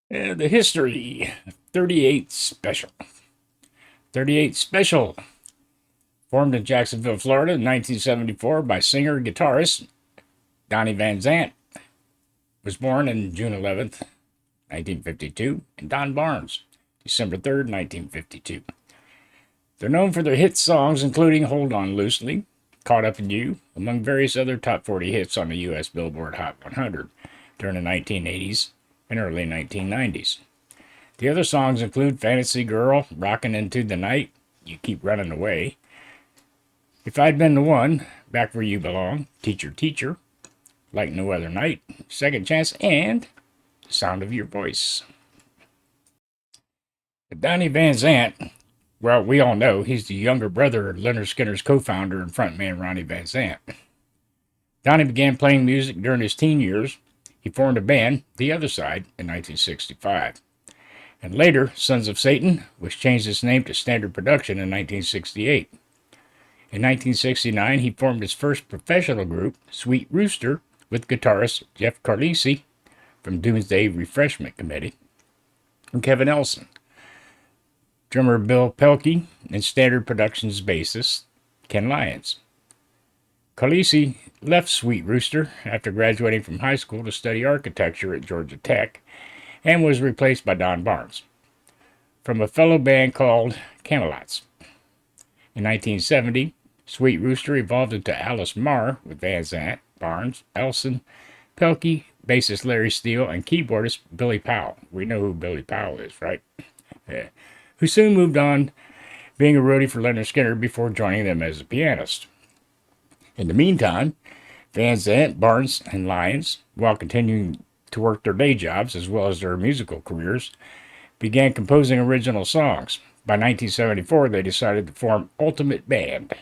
The history 38 Special. 38 Special, formed in Jacksonville, Florida in 1974 by singer guitarist Donnie Van Zant, was born on June 11th, 1952, and Don Barnes, December 3rd, 1952. They're known for their hit songs, including Hold On Loosely, Caught Up in You, among various other top 40 hits on the U.S. Billboard Hot 100 during the 1980s and early 1990s. The other songs include Fantasy Girl, Rockin' Into the Night, You Keep Running Away, If I'd Been the One, Back Where You Belong, Teacher Teacher, Like No Other Night, Second Chance, and The Sound of Your Voice. Donnie Van Zant, well, we all know he's the younger brother of Leonard Skinner's co-founder and frontman Ronnie Van Zant. Donnie began playing music during his teen years. He formed a band, The Other Side, in 1965. And later, Sons of Satan, which changed its name to Standard Production in 1968. In 1969, he formed his first professional group, Sweet Rooster, with guitarist Jeff Carlisi from Doomsday Refreshment Committee, and Kevin Elson, drummer Bill Pelkey, and Standard Productions bassist Ken Lyons. Carlisi left Sweet Rooster after graduating from high school to study architecture at Georgia Tech and was replaced by Don Barnes from a fellow band called Camelots. In 1970, Sweet Rooster evolved into Alice Marr with Van Zant, Barnes, Elson, Pelkey, bassist Larry Steele, and keyboardist Billy Powell. We know who Billy Powell is, right? Yeah. Who soon moved on, being a roadie for Leonard Skinner before joining them as a pianist. In the meantime, Van Zant, Barnes, and Lyons, while continuing to work their day jobs as well as their musical careers, began composing original songs. By 1974, they decided to form Ultimate Band.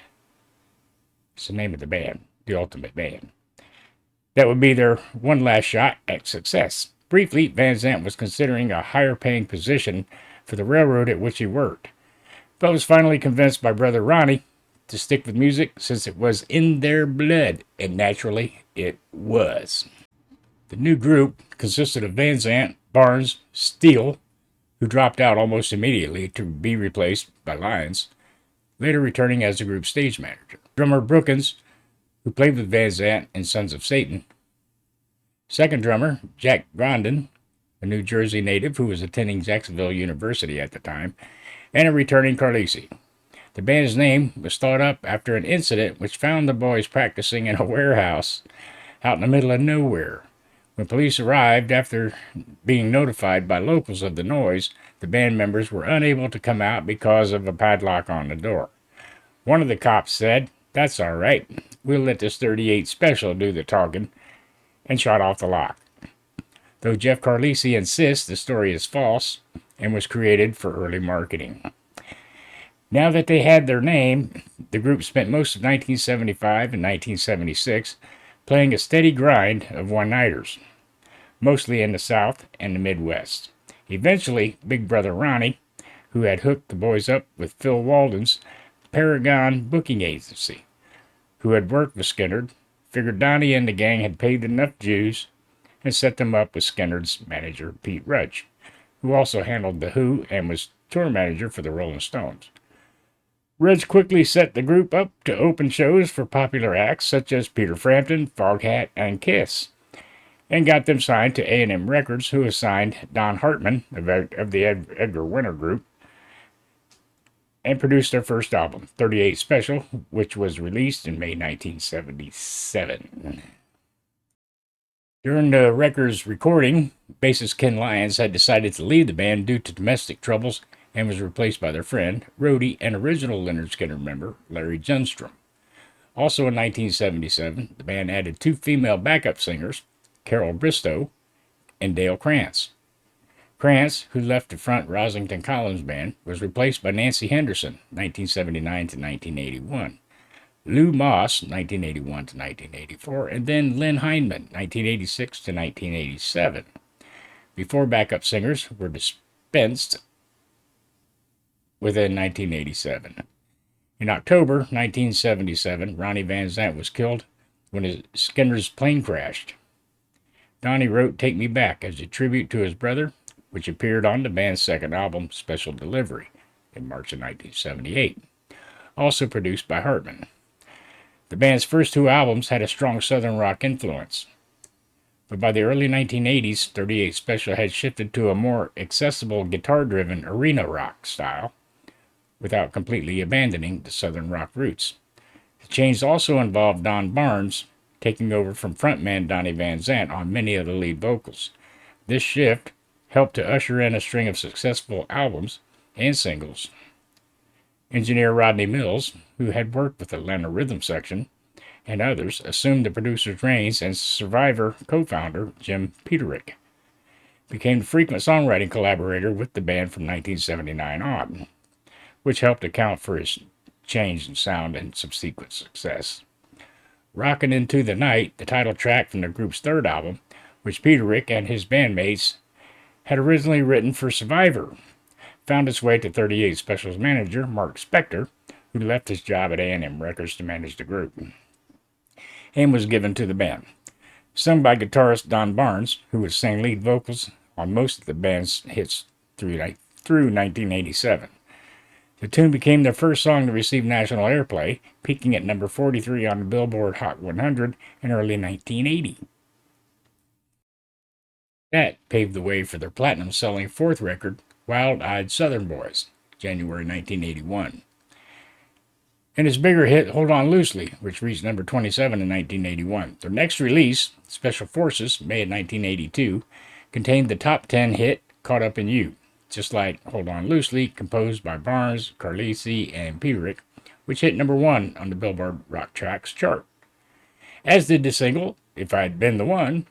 It's the name of the band, the Ultimate Band. That would be their one last shot at success. Briefly, Van Zant was considering a higher paying position for the railroad at which he worked, but was finally convinced by brother Ronnie to stick with music since it was in their blood, and naturally it was. The new group consisted of Van Zant, Barnes, Steele, who dropped out almost immediately to be replaced by Lyons, later returning as the group's stage manager. Drummer Brookins, who played with Van Zant in Sons of Satan. Second drummer, Jack Grondin, a New Jersey native who was attending Jacksonville University at the time, and a returning Carlisi. The band's name was thought up after an incident which found the boys practicing in a warehouse out in the middle of nowhere. When police arrived after being notified by locals of the noise, the band members were unable to come out because of a padlock on the door. One of the cops said, "That's all right. We'll let this 38 Special do the talking," and shot off the lock. Though Jeff Carlisi insists the story is false and was created for early marketing. Now that they had their name, the group spent most of 1975 and 1976 playing a steady grind of one-nighters, mostly in the South and the Midwest. Eventually, Big Brother Ronnie, who had hooked the boys up with Phil Walden's Paragon booking agency, who had worked with Skinner, figured Donnie and the gang had paid enough dues and set them up with Skinner's manager, Pete Rudge, who also handled The Who and was tour manager for the Rolling Stones. Rudge quickly set the group up to open shows for popular acts such as Peter Frampton, Foghat, and Kiss, and got them signed to A&M Records, who assigned Don Hartman of the Edgar Winter Group, and produced their first album, 38 Special, which was released in May 1977. During the record's recording, bassist Ken Lyons had decided to leave the band due to domestic troubles and was replaced by their friend, roadie, and original Leonard Skinner member, Larry Junstrom. Also in 1977, the band added two female backup singers, Carol Bristow and Dale Krantz. Krantz, who left to front Rosington Collins Band, was replaced by Nancy Henderson, 1979 to 1981. Lou Moss, 1981 to 1984, and then Lynn Hindman, 1986 to 1987. Before backup singers were dispensed within 1987. In October 1977, Ronnie Van Zant was killed when Skinner's plane crashed. Donnie wrote Take Me Back as a tribute to his brother, which appeared on the band's second album, Special Delivery, in March of 1978, also produced by Hartman. The band's first two albums had a strong Southern rock influence, but by the early 1980s, 38 Special had shifted to a more accessible guitar-driven arena rock style without completely abandoning the Southern rock roots. The change also involved Don Barnes taking over from frontman Donnie Van Zant on many of the lead vocals. This shift helped to usher in a string of successful albums and singles. Engineer Rodney Mills, who had worked with Atlanta Rhythm Section and others, assumed the producer's reins, and Survivor co-founder Jim Peterick became the frequent songwriting collaborator with the band from 1979 on, which helped account for his change in sound and subsequent success. Rockin' Into the Night, the title track from the group's third album, which Peterick and his bandmates had originally written for Survivor, found its way to 38 Special's manager, Mark Spector, who left his job at A&M Records to manage the group, and was given to the band. Sung by guitarist Don Barnes, who would sing lead vocals on most of the band's hits through 1987. The tune became their first song to receive national airplay, peaking at number 43 on the Billboard Hot 100 in early 1980. That paved the way for their platinum-selling fourth record, Wild-Eyed Southern Boys, January 1981. And his bigger hit, Hold On Loosely, which reached number 27 in 1981. Their next release, Special Forces, May of 1982, contained the top 10 hit, Caught Up in You, just like Hold On Loosely, composed by Barnes, Carlisi, and Peterick, which hit number 1 on the Billboard Rock Tracks chart. As did the single, If I'd Been the One,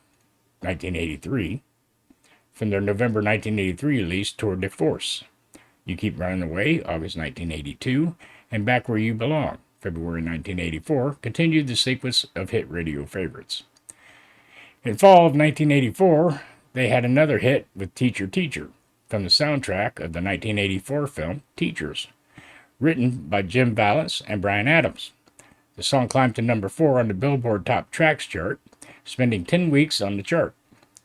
1983, from their November 1983 release, Tour de Force. You Keep Running Away, August 1982, and Back Where You Belong, February 1984, continued the sequence of hit radio favorites. In fall of 1984, they had another hit with Teacher Teacher, from the soundtrack of the 1984 film Teachers, written by Jim Valance and Bryan Adams. The song climbed to number 4 on the Billboard Top Tracks chart, spending 10 weeks on the chart.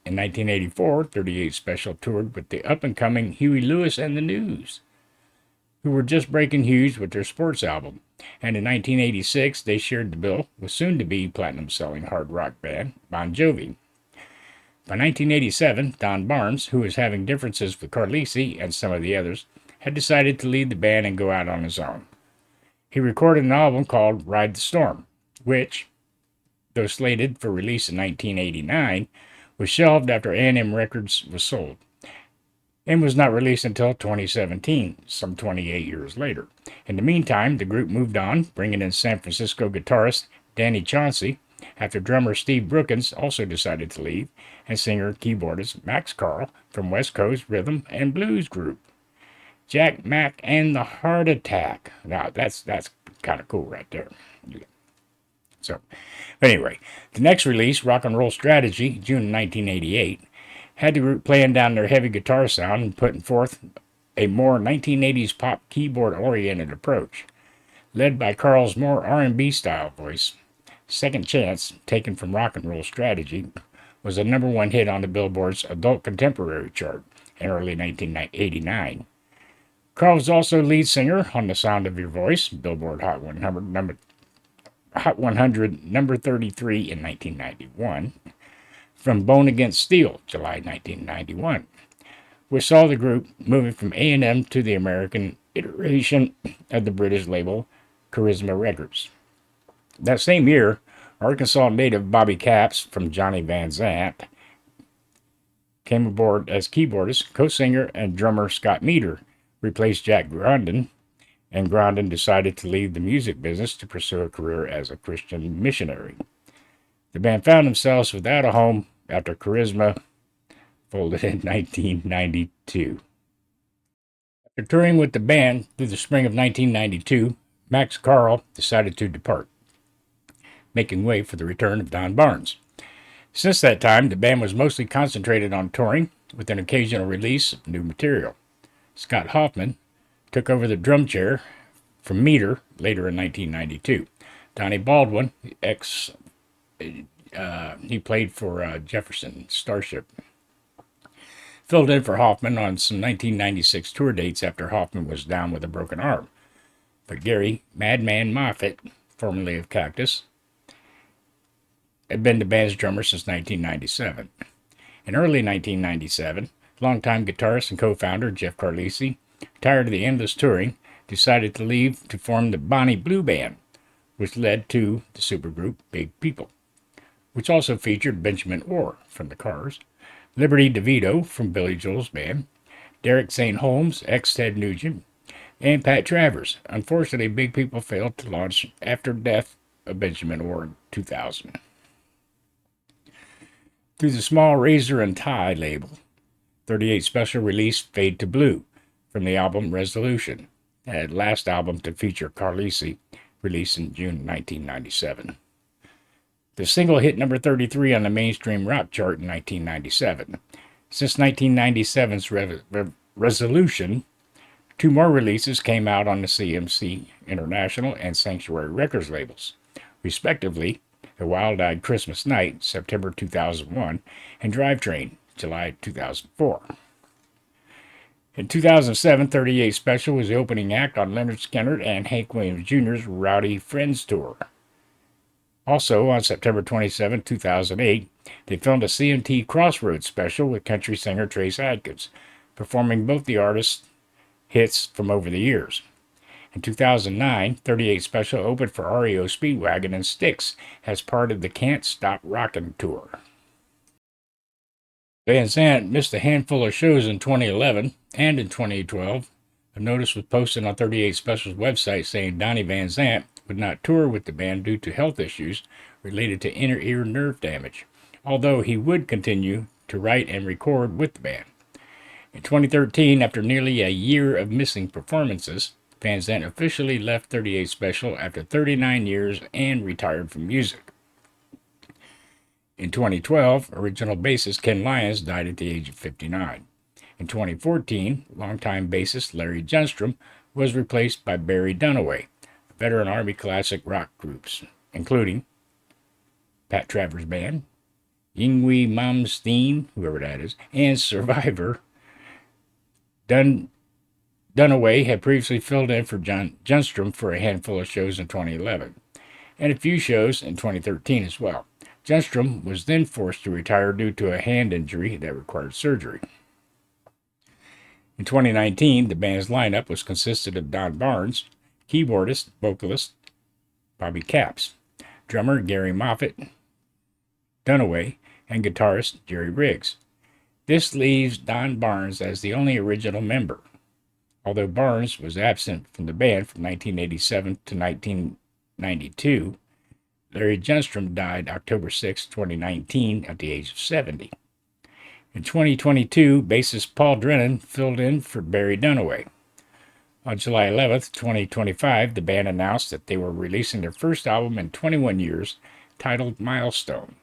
In 1984, 38 Special toured with the up-and-coming Huey Lewis and the News, who were just breaking huge with their sports album. And in 1986, they shared the bill with soon-to-be platinum-selling hard rock band Bon Jovi. By 1987, Don Barnes, who was having differences with Carlisi and some of the others, had decided to leave the band and go out on his own. He recorded an album called Ride the Storm, which, though slated for release in 1989, was shelved after A&M Records was sold, and was not released until 2017, some 28 years later. In the meantime, the group moved on, bringing in San Francisco guitarist Danny Chauncey, after drummer Steve Brookins also decided to leave, and singer-keyboardist Max Carl from West Coast rhythm and blues group Jack Mack and the Heart Attack. Now, that's kind of cool right there. So, anyway, the next release, Rock and Roll Strategy, June 1988, had the group playing down their heavy guitar sound and putting forth a more 1980s pop keyboard-oriented approach. Led by Carl's more R&B style voice, Second Chance, taken from Rock and Roll Strategy, was a number 1 hit on the Billboard's Adult Contemporary chart in early 1989. Carl was also lead singer on The Sound of Your Voice, Billboard Hot 100, number 33 in 1991, from Bone Against Steel, July 1991, which saw the group moving from A&M to the American iteration of the British label Charisma Records. That same year, Arkansas native Bobby Capps from Johnny Van Zant came aboard as keyboardist, co-singer, and drummer Scott Meader replaced Jack Grondin, and Grondin decided to leave the music business to pursue a career as a Christian missionary. The band found themselves without a home after Charisma folded in 1992. After touring with the band through the spring of 1992, Max Carl decided to depart, making way for the return of Don Barnes. Since that time, the band was mostly concentrated on touring, with an occasional release of new material. Scott Hoffman took over the drum chair from Meader later in 1992. Donnie Baldwin, he played for Jefferson Starship. filled in for Hoffman on some 1996 tour dates after Hoffman was down with a broken arm. But Gary Madman Moffat, formerly of Cactus, had been the band's drummer since 1997. In early 1997, longtime guitarist and co-founder Jeff Carlisi, tired of the endless touring, decided to leave to form the Bonnie Blue Band, which led to the supergroup Big People, which also featured Benjamin Orr from the Cars, Liberty DeVito from Billy Joel's band, Derek St. Holmes, ex-Ted Nugent, and Pat Travers. Unfortunately, Big People failed to launch after death of Benjamin Orr in 2000. Through the small Razor and Tie label, 38 Special released Fade to Blue from the album Resolution, that last album to feature Carlisi, released in June 1997. The single hit number 33 on the mainstream rock chart in 1997. Since 1997's Resolution, two more releases came out on the CMC International and Sanctuary Records labels, respectively, The Wild-Eyed Christmas Night, September 2001, and Drivetrain, July 2004. In 2007, 38 Special was the opening act on Leonard Skinner and Hank Williams Jr.'s Rowdy Friends Tour. Also, on September 27, 2008, they filmed a CMT Crossroads special with country singer Trace Adkins, performing both the artist's hits from over the years. In 2009, 38 Special opened for REO Speedwagon and Styx as part of the Can't Stop Rockin' tour. Van Zandt missed a handful of shows in 2011 and in 2012. A notice was posted on 38 Special's website saying Donnie Van Zandt would not tour with the band due to health issues related to inner ear nerve damage, although he would continue to write and record with the band. In 2013, after nearly a year of missing performances, Van Zandt officially left 38 Special after 39 years and retired from music. In 2012, original bassist Ken Lyons died at the age of 59. In 2014, longtime bassist Larry Junstrom was replaced by Barry Dunaway, veteran Army classic rock groups, including Pat Travers' band, Yngwie Malmsteen, whoever that is, and Survivor. Dunaway had previously filled in for Junstrom for a handful of shows in 2011, and a few shows in 2013 as well. Junstrom was then forced to retire due to a hand injury that required surgery. In 2019, the band's lineup was consisted of Don Barnes, keyboardist, vocalist Bobby Capps, drummer Gary Moffat, Dunaway, and guitarist Jerry Riggs. This leaves Don Barnes as the only original member, although Barnes was absent from the band from 1987 to 1992. Larry Junstrom died October 6, 2019, at the age of 70. In 2022, bassist Paul Drennan filled in for Barry Dunaway. On July 11, 2025, the band announced that they were releasing their first album in 21 years, titled Milestone.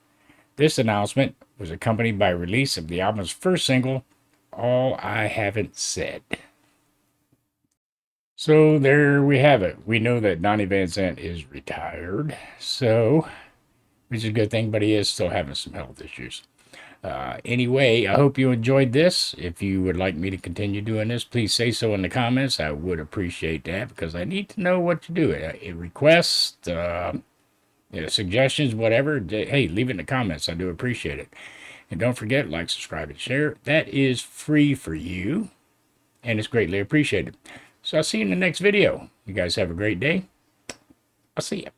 This announcement was accompanied by release of the album's first single, All I Haven't Said. So there we have it. We know that Donnie Van Zandt is retired, which is a good thing, but he is still having some health issues. Anyway, I hope you enjoyed this. If you would like me to continue doing this, please say so in the comments. I would appreciate that because I need to know what to do. Requests, suggestions, whatever. Hey, leave it in the comments. I do appreciate it. And don't forget, like, subscribe, and share. That is free for you, and it's greatly appreciated. So I'll see you in the next video. You guys have a great day. I'll see you.